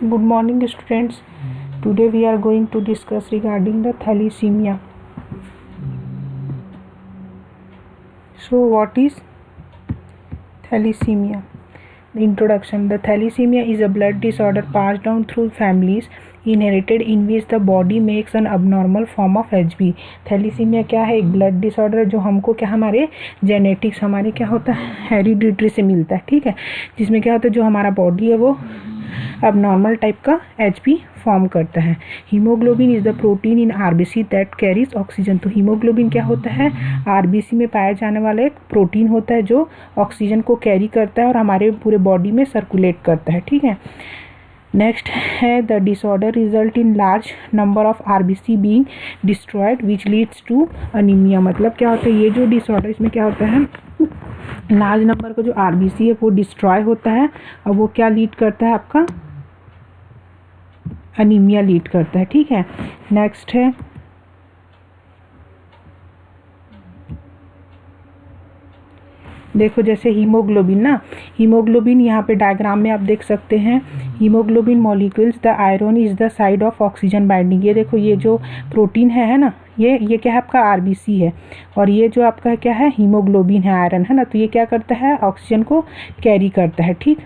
Good morning, students. Today we are going to discuss regarding the thalassemia. So, what is thalassemia? The introduction. The thalassemia is a blood disorder passed down through families, inherited, in which the body makes an abnormal form of HB. Thalassaemia क्या है? एक blood disorder जो हमको क्या हमारे genetics हमारे क्या होता है हेरिडिटरी से मिलता है, ठीक है, जिसमें क्या होता है जो हमारा बॉडी है वो अब नॉर्मल टाइप का HB फॉर्म करता है। Haemoglobin is the protein in RBC that carries oxygen. तो हीमोग्लोबिन क्या होता है? आरबीसी में पाया जाने वाला एक प्रोटीन होता है जो ऑक्सीजन को कैरी करता है और हमारे पूरे बॉडी में सर्कुलेट करता है, ठीक है। नेक्स्ट है the disorder result in large number of RBC being destroyed which leads to anaemia. मतलब क्या होता है ये जो डिसऑर्डर, इसमें क्या होता है लार्ज नंबर का जो आरबीसी है वो डिस्ट्रॉय होता है और वो क्या लीड करता है आपका अनीमिया लीड करता है, ठीक है। नेक्स्ट है देखो जैसे हीमोग्लोबिन ना, हीमोग्लोबिन यहाँ पे डायग्राम में आप देख सकते हैं haemoglobin molecules the iron is the side of oxygen binding. ये देखो ये जो प्रोटीन है ना, ये क्या है आपका आरबीसी है और ये जो आपका क्या है हीमोग्लोबिन है, आयरन है ना, तो ये क्या करता है ऑक्सीजन को कैरी करता है, ठीक।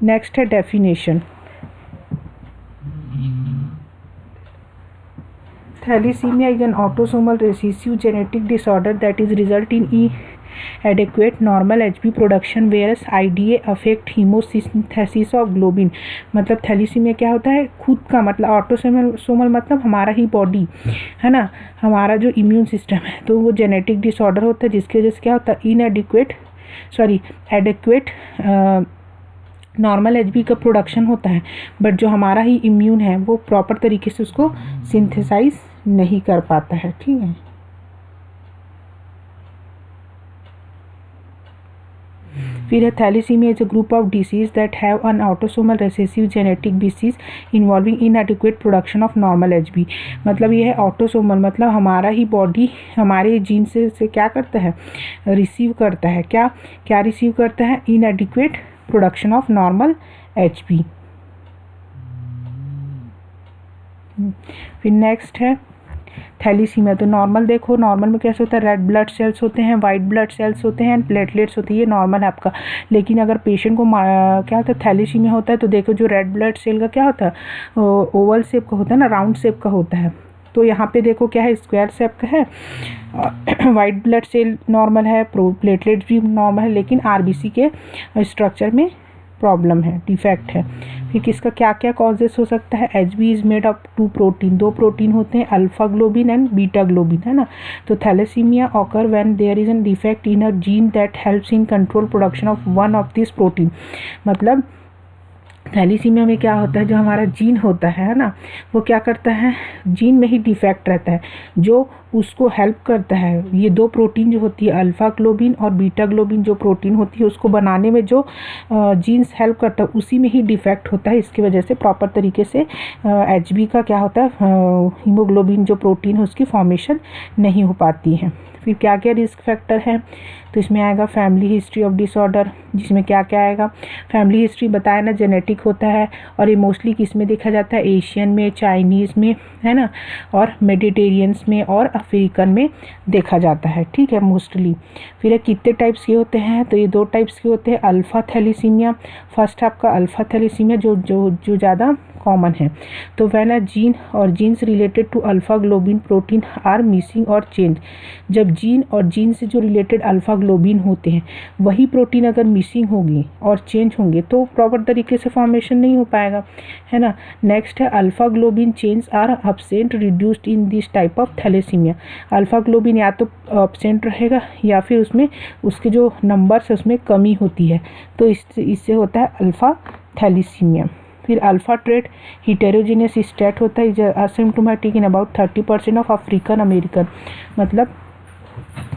नेक्स्ट है definition. Thalassemia is an autosomal recessive genetic disorder that is result in inadequate normal HB production whereas IDA affect hemostasis of globin। मतलब थैलीसीमिया क्या होता है खुद का मतलब ऑटोसोमल मतलब हमारा ही बॉडी है ना, हमारा जो इम्यून सिस्टम है, तो वो जेनेटिक डिसऑर्डर होता है जिसकी वजह से क्या होता है एडिक्वेट नॉर्मल HB का प्रोडक्शन होता है, बट जो हमारा ही इम्यून है वो प्रॉपर तरीके से उसको सिंथेसाइज नहीं कर पाता है, ठीक है। फिर है thalassaemia is a group of disease that have an autosomal recessive genetic disease involving inadequate production of normal HB। मतलब ये है ऑटोसोमल मतलब हमारा ही बॉडी हमारे जीन से क्या करता है रिसीव करता है, क्या रिसीव करता है इनएडिक्वेट प्रोडक्शन ऑफ नॉर्मल HB। फिर नेक्स्ट है थैलीसीमिया। तो नॉर्मल देखो नॉर्मल में कैसे होता है रेड ब्लड सेल्स होते हैं, वाइट ब्लड सेल्स होते हैं एंड प्लेटलेट्स होती है, ये नॉर्मल है आपका। लेकिन अगर पेशेंट को क्या होता है थैलीसीमिया होता है तो देखो जो रेड ब्लड सेल का क्या होता है ओवल शेप का होता है ना, राउंड शेप का होता है। तो यहाँ पे देखो क्या है स्क्वायर शेप का है, वाइट ब्लड सेल नॉर्मल है, प्लेटलेट्स भी नॉर्मल है, लेकिन आरबीसी के स्ट्रक्चर में प्रॉब्लम है, डिफेक्ट है। फिर किसका क्या क्या कॉजेस हो सकता है? HB is made of 2 protein, 2 protein होते हैं alpha globin and beta globin, है ना। तो thalassaemia occur when there is an defect in a gene that helps in control production of one of this protein. मतलब thalassaemia में क्या होता है जो हमारा जीन होता है ना, वो क्या करता है जीन में ही डिफेक्ट रहता है जो उसको हेल्प करता है। ये 2 प्रोटीन जो होती है अल्फा ग्लोबिन और बीटा ग्लोबिन जो प्रोटीन होती है उसको बनाने में जो जीन्स हेल्प करता है उसी में ही डिफेक्ट होता है। इसकी वजह से प्रॉपर तरीके से HB का क्या होता है हीमोग्लोबिन जो प्रोटीन है उसकी फॉर्मेशन नहीं हो पाती है। फिर क्या क्या रिस्क फैक्टर है? तो इसमें आएगा फैमिली हिस्ट्री ऑफ डिसऑर्डर, जिसमें क्या क्या आएगा फैमिली हिस्ट्री बताया ना जेनेटिक होता है और ये मोस्टली किस में देखा जाता है एशियन में, चाइनीज़ में, है ना, और मेडिटेरियंस में और अफ्रीकन में देखा जाता है, ठीक है मोस्टली। फिर कितने टाइप्स के होते हैं? तो ये 2 टाइप्स के होते हैं अल्फ़ा थैलीसीमिया। फर्स्ट आपका अल्फ़ा थैलीसीमिया जो ज़्यादा कॉमन है। तो व्हेन अ जीन और genes related to alpha globin protein are missing और चेंज, जब जीन और जीन से जो रिलेटेड अल्फा ग्लोबिन होते हैं वही प्रोटीन अगर मिसिंग होगी और चेंज होंगे तो प्रॉपर तरीके से फॉर्मेशन नहीं हो पाएगा, है ना। नेक्स्ट है alpha globin change are absent reduced in this type of thalassaemia. Alpha globin या तो एब्सेंट रहेगा या फिर उसमें उसके जो नंबर्स है उसमें कमी होती है, तो इससे होता है अल्फा थैलीसीमिया। फिर अल्फा ट्रेट हिटेरोजीनियस स्टेट होता है asymptomatic in about 30% of African American. मतलब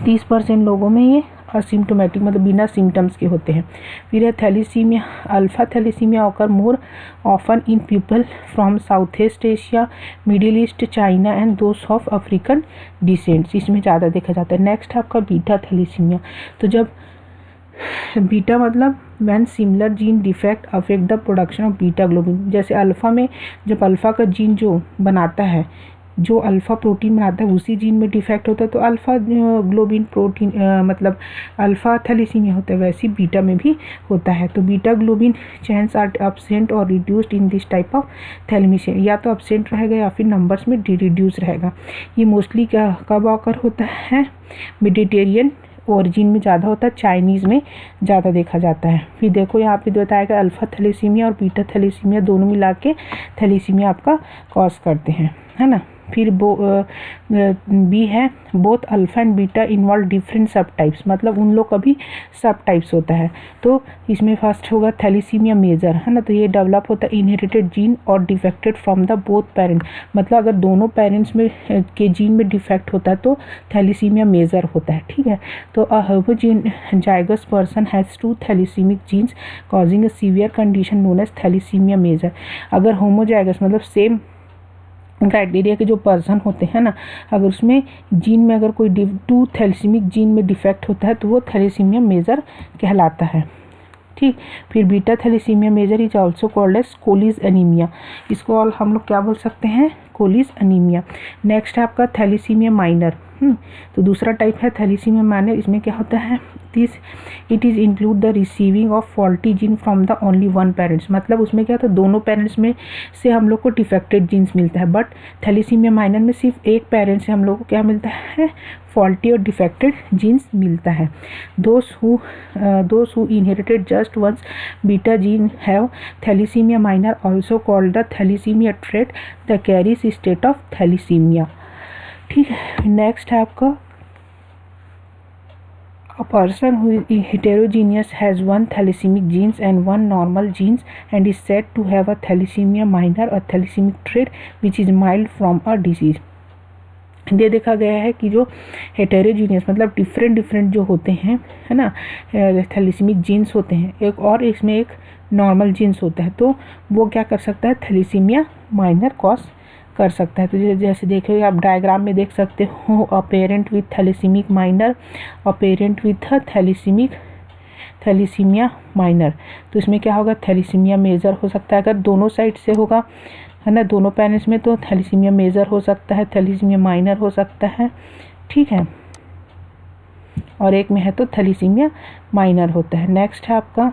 30% लोगों में ये असिम्प्टोमेटिक मतलब बिना सिम्टम्स के होते हैं। फिर है thalassaemia alpha thalassaemia occur more often in people from South East Asia, Middle East, China and those of African descents, इसमें ज़्यादा देखा जाता है। नेक्स्ट है आपका बीटा थैलीसीमिया। तो जब बीटा मतलब when similar gene defect affect the production of beta globin. जैसे अल्फ़ा में जब अल्फ़ा का जीन जो बनाता है, जो अल्फ़ा प्रोटीन बनाता है, उसी जीन में डिफेक्ट होता है तो अल्फ़ा ग्लोबिन प्रोटीन मतलब अल्फ़ा थैलेसीमिया होता है, वैसे बीटा में भी होता है। तो beta globin chains are absent और reduced in this type of thalassemia, या तो एब्सेंट रहेगा या फिर नंबर्स में रिड्यूस रहेगा। ये मोस्टली कब ऑकर होता है? मेडिटेरियन ओरिजिन में ज़्यादा होता है, चाइनीज़ में ज़्यादा देखा जाता है। फिर देखो यहाँ पे बताएगा अल्फ़ा थैलेसीमिया और बीटा थैलेसीमिया दोनों मिला के थैलेसीमिया आपका कॉज करते हैं, है ना। फिर बी है both alpha and beta involve different सब टाइप्स, मतलब उन लोग का भी सब टाइप्स होता है। तो इसमें फर्स्ट होगा थैलेसीमिया मेजर, है ना। तो ये डेवलप होता है इनहेरिटेड जीन और defected from the both parent, मतलब अगर दोनों पेरेंट्स में के जीन में डिफेक्ट होता है तो थैलेसीमिया मेजर होता है, ठीक है। तो a homozygous person has 2 thalassaemic genes causing a severe condition known as thalassaemia major. अगर होमोजाइगस मतलब सेम क्राइटेरिया के जो पर्सन होते हैं ना, अगर उसमें जीन में अगर कोई 2 थैलेसीमिक जीन में डिफेक्ट होता है तो वो थैलेसीमिया मेजर कहलाता है, ठीक। फिर beta thalassaemia major is also called as Cooley's anaemia, इसको और हम लोग क्या बोल सकते हैं? कोलीज एनीमिया। नेक्स्ट है आपका थैलेसीमिया माइनर। तो दूसरा टाइप है थैलेसीमिया माइनर। इसमें क्या होता है? It is include the receiving of faulty gene from the only one parents, मतलब उसमें क्या होता है दोनों पेरेंट्स में से हम लोग को डिफेक्टेड जीन्स मिलता है, बट थैलेसीमिया माइनर में सिर्फ एक पेरेंट से हम लोग को क्या मिलता है? फॉल्टी और डिफेक्टेड जीन्स मिलता है। Those who inherited just once beta gene have thalassaemia minor also called the thalassaemia trait the carries state of thalassaemia, ठीक है। नेक्स्ट है आपका a person who is heterogeneous has 1 thalassaemic genes and 1 normal genes and is said to have a thalassemia minor or thalassaemic trait which is mild from a disease। ये देखा गया है कि जो हेटेरोजीनियस मतलब डिफरेंट जो होते हैं, है ना, थैलेसीमिक जीन्स होते हैं एक, और इसमें एक नॉर्मल जीन्स होता है, तो वो क्या कर सकता है? थैलेसीमिया माइनर कॉज कर सकता है। तो जैसे देखिए आप डायग्राम में देख सकते हो, a parent with thalassaemic minor, a parent with thalassaemia minor. तो इसमें क्या होगा? थैलेसीमिया मेजर हो सकता है अगर दोनों साइड से होगा, है ना, दोनों पेरेंट्स में, तो थैलेसीमिया मेजर हो सकता है, थैलेसीमिया माइनर हो सकता है, ठीक है। और एक में है तो थैलेसीमिया माइनर होता है। नेक्स्ट है आपका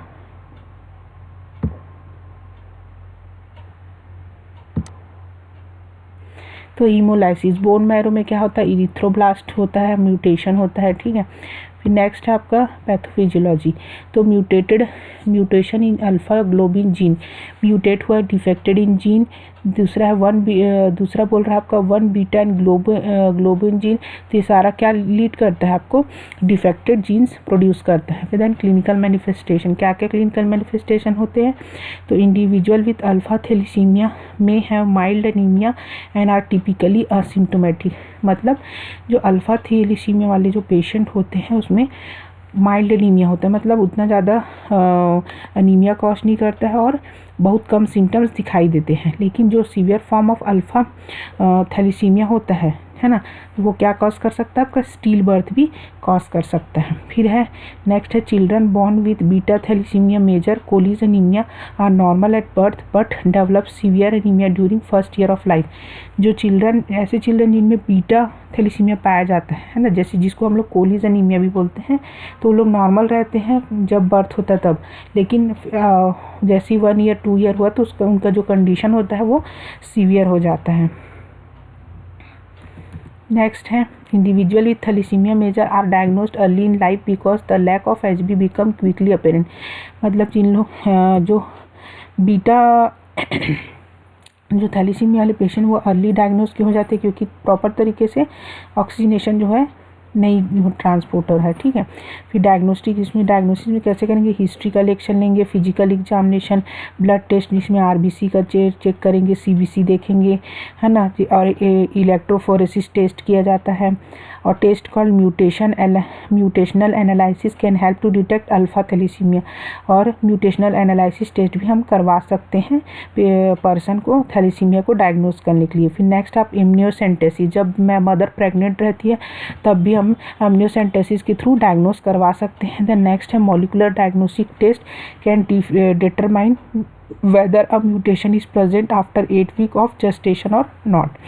तो हीमोलाइसिस। बोन मैरो में क्या होता है? इरिथ्रोब्लास्ट होता है, म्यूटेशन होता है, ठीक है। फिर नेक्स्ट है आपका पैथोफिजियोलॉजी। तो mutation in alpha globin gene, mutate हुआ डिफेक्टेड इन जीन। दूसरा है दूसरा बोल रहा है आपका 1 बीटा एंड ग्लोबिन जीन। तो ये सारा क्या लीड करता है? आपको डिफेक्टेड जीन्स प्रोड्यूस करता है। फिर देन क्लिनिकल मैनिफेस्टेशन, क्या क्या क्लिनिकल मैनिफेस्टेशन होते हैं? तो इंडिविजुअल विथ अल्फा थैलेसीमिया में have mild anaemia and are typically asymptomatic, मतलब जो अल्फा थैलेसीमिया वाले जो पेशेंट होते हैं उसमें माइल्ड एनीमिया होता है, मतलब उतना ज़्यादा एनीमिया कॉज नहीं करता है और बहुत कम सिम्टम्स दिखाई देते हैं। लेकिन जो severe form of alpha thalassaemia होता है ना, वो क्या कॉज कर सकता है? आपका स्टील बर्थ भी कॉज कर सकता है। फिर है नेक्स्ट है children born with beta thalassaemia major Cooley's anaemia are normal at birth but develop severe anaemia during first year of life. जो ऐसे चिल्ड्रन जिनमें बीटा थैलेसीमिया पाया जाता है ना, जैसे जिसको हम लोग कोलीज एनीमिया भी बोलते हैं, तो वो लोग नॉर्मल रहते हैं जब बर्थ होता है तब, लेकिन जैसे 1 ईयर 2 ईयर हुआ तो उनका जो कंडीशन होता है वो सीवियर हो जाता है। नेक्स्ट है individual with thalassaemia major are diagnosed early in life because the lack of HB become quickly apparent, मतलब जिन लोग जो बीटा जो थैलेसीमिया वाले पेशेंट वो अर्ली डायग्नोज क्यों हो जाते हैं? क्योंकि प्रॉपर तरीके से ऑक्सीजनेशन जो है नहीं ट्रांसपोर्टर है, ठीक है। फिर डायग्नोसिस में कैसे करेंगे? हिस्ट्री कलेक्शन लेंगे, फिजिकल एग्जामिनेशन, ब्लड टेस्ट जिसमें आरबीसी का चेक करेंगे, सीबीसी देखेंगे, है ना, और इलेक्ट्रोफोरेसिस टेस्ट किया जाता है। और test called mutational analysis can help to detect alpha thalassaemia, और म्यूटेशनल एनालिसिस टेस्ट भी हम करवा सकते हैं पर्सन को थैलेसीमिया को डायग्नोज करने के लिए। फिर नेक्स्ट आप इम्यूनोसेंटेसिस, जब मदर प्रेग्नेंट रहती है तब भी हम इम्यूनोसेंटेसिस के थ्रू डायग्नोज करवा सकते हैं। देन नेक्स्ट है molecular diagnostic test can determine whether a mutation is present after 8 weeks of gestation or not।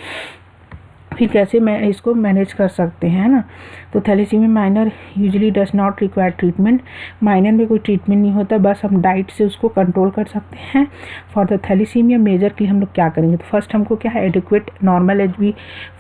फिर कैसे मैं इसको मैनेज कर सकते हैं, है ना। तो thalassaemia minor usually does not require treatment, minor में कोई ट्रीटमेंट नहीं होता, बस हम डाइट से उसको कंट्रोल कर सकते हैं। फॉर द थैलेसीमिया मेजर के लिए हम लोग क्या करेंगे, तो फर्स्ट हमको क्या है adequate normal HB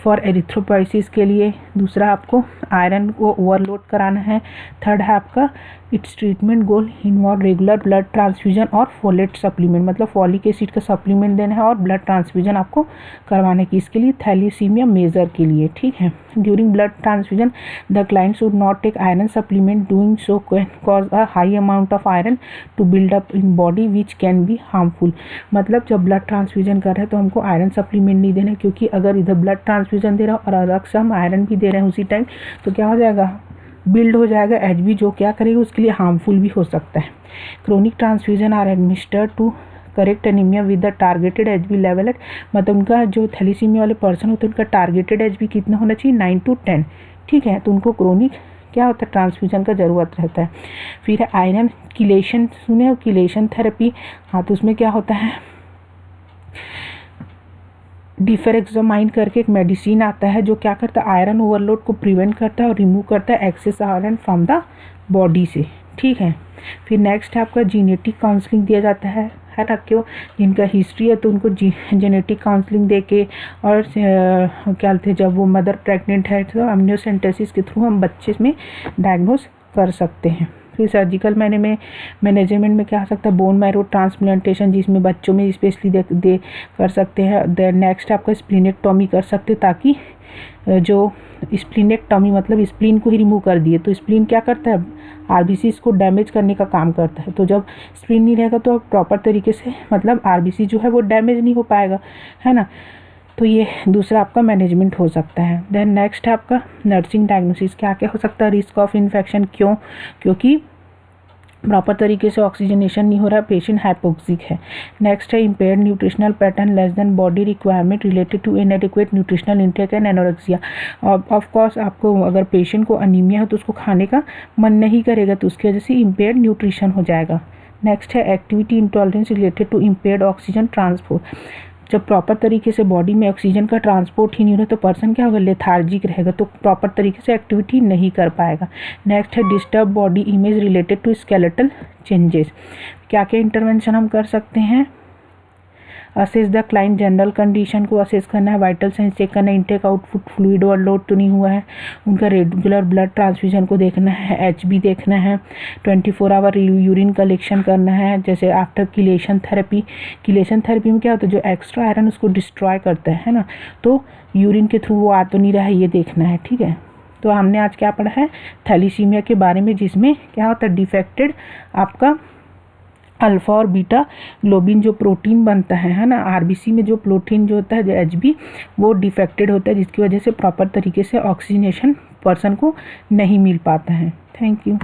for erythropoiesis के लिए, दूसरा आपको आयरन को ओवरलोड कराना है, थर्ड है आपका it's treatment goal involve regular blood transfusion और फोलेट सप्लीमेंट, मतलब फॉलिक एसिड का सप्लीमेंट देना है और ब्लड ट्रांसफ्यूजन आपको करवाने की, इसके लिए थैलेसीमिया मेजर के लिए, ठीक है। During blood transfusion the client should not take iron supplement, doing so can cause a high amount of iron to build up in body which can be harmful. मतलब जब ब्लड ट्रांसफ्यूजन कर रहे हैं तो हमको आयरन सप्लीमेंट नहीं देना, क्योंकि अगर इधर ब्लड ट्रांसफ्यूजन दे रहा है और अलग से हम आयरन भी दे रहे हैं उसी टाइम, तो क्या हो जाएगा, बिल्ड हो जाएगा एचबी, जो क्या करेगा उसके लिए हार्मफुल भी हो सकता है। Chronic transfusion are administered to correct anaemia with the targeted HB level at, मतलब उनका जो थैलेसीमिया वाले पर्सन होते हैं उनका टारगेटेड एचबी कितना होना चाहिए, 9 to 10, ठीक है। तो उनको क्रोनिक क्या होता है ट्रांसफ्यूजन का ज़रूरत रहता है। फिर है आयरन किलेशन, सुने हो किलेशन थेरेपी, हाँ तो उसमें क्या होता है डिफेरेक्सामाइन करके एक मेडिसिन आता है जो क्या करता है आयरन ओवरलोड को प्रिवेंट करता है और रिमूव करता है excess iron from the body से, ठीक है। फिर नेक्स्ट है आपका जीनेटिक काउंसलिंग दिया जाता है ना, क्यों, जिनका हिस्ट्री है तो उनको जेनेटिक काउंसलिंग दे के, और क्या बोलते हैं जब वो मदर प्रेग्नेंट है तो एम्नियोसेंटेसिस के थ्रू हम बच्चे में डायग्नोस कर सकते हैं। फिर सर्जिकल मैनेजमेंट में क्या हो सकता है बोन मैरो ट्रांसप्लांटेशन, जिसमें बच्चों में स्पेशली दे कर सकते हैं। देन नेक्स्ट आपका स्प्लीनेक्टॉमी कर सकते हैं, ताकि जो स्प्लीनेक्टॉमी मतलब स्प्लीन को ही रिमूव कर दिए, तो स्प्लीन क्या करता है आरबीसी को डैमेज करने का काम करता है, तो जब स्प्लीन नहीं रहेगा तो प्रॉपर तरीके से मतलब आरबीसी जो है वो डैमेज नहीं हो पाएगा, है ना। तो ये दूसरा आपका मैनेजमेंट हो सकता है। देन नेक्स्ट है आपका नर्सिंग डायग्नोसिस, क्या क्या हो सकता है, रिस्क ऑफ इन्फेक्शन, क्यों, क्योंकि प्रॉपर तरीके से ऑक्सीजनेशन नहीं हो रहा, पेशेंट हाइपोक्सिक है। नेक्स्ट है impaired nutritional pattern less than body requirement related to inadequate nutritional intake and anorexia. Of course आपको अगर पेशेंट को अनीमिया हो तो उसको खाने का मन नहीं करेगा, तो उसकी वजह से इम्पेयर्ड न्यूट्रिशन हो जाएगा। नेक्स्ट है activity intolerance related to impaired oxygen transport, जब प्रॉपर तरीके से बॉडी में ऑक्सीजन का ट्रांसपोर्ट ही नहीं हो रहा तो पर्सन क्या होगा लेथार्जिक रहेगा, तो प्रॉपर तरीके से एक्टिविटी नहीं कर पाएगा। नेक्स्ट है disturb body image related to skeletal changes, क्या क्या इंटरवेंशन हम कर सकते हैं, assess the client general condition को असेस करना है, वाइटल साइंस चेक करना है, इनटेक आउटपुट फ्लूइड ओवरलोड तो नहीं हुआ है, उनका रेगुलर ब्लड ट्रांसफ्यूजन को देखना है, एचबी देखना है, 24 आवर यूरिन कलेक्शन करना है। जैसे आफ्टर किलेशन थेरेपी में क्या होता है जो एक्स्ट्रा आयरन उसको डिस्ट्रॉय करता है ना, तो यूरिन के थ्रू वो आ तो नहीं रहा है, ये देखना है, ठीक है। तो हमने आज क्या पढ़ा है थैलेसीमिया के बारे में, जिसमें क्या होता है डिफेक्टेड आपका अल्फा और बीटा ग्लोबिन जो प्रोटीन बनता है ना, आरबीसी में जो प्रोटीन जो होता है जो एचबी वो डिफेक्टेड होता है, जिसकी वजह से प्रॉपर तरीके से ऑक्सीजनेशन पर्सन को नहीं मिल पाता है। Thank you.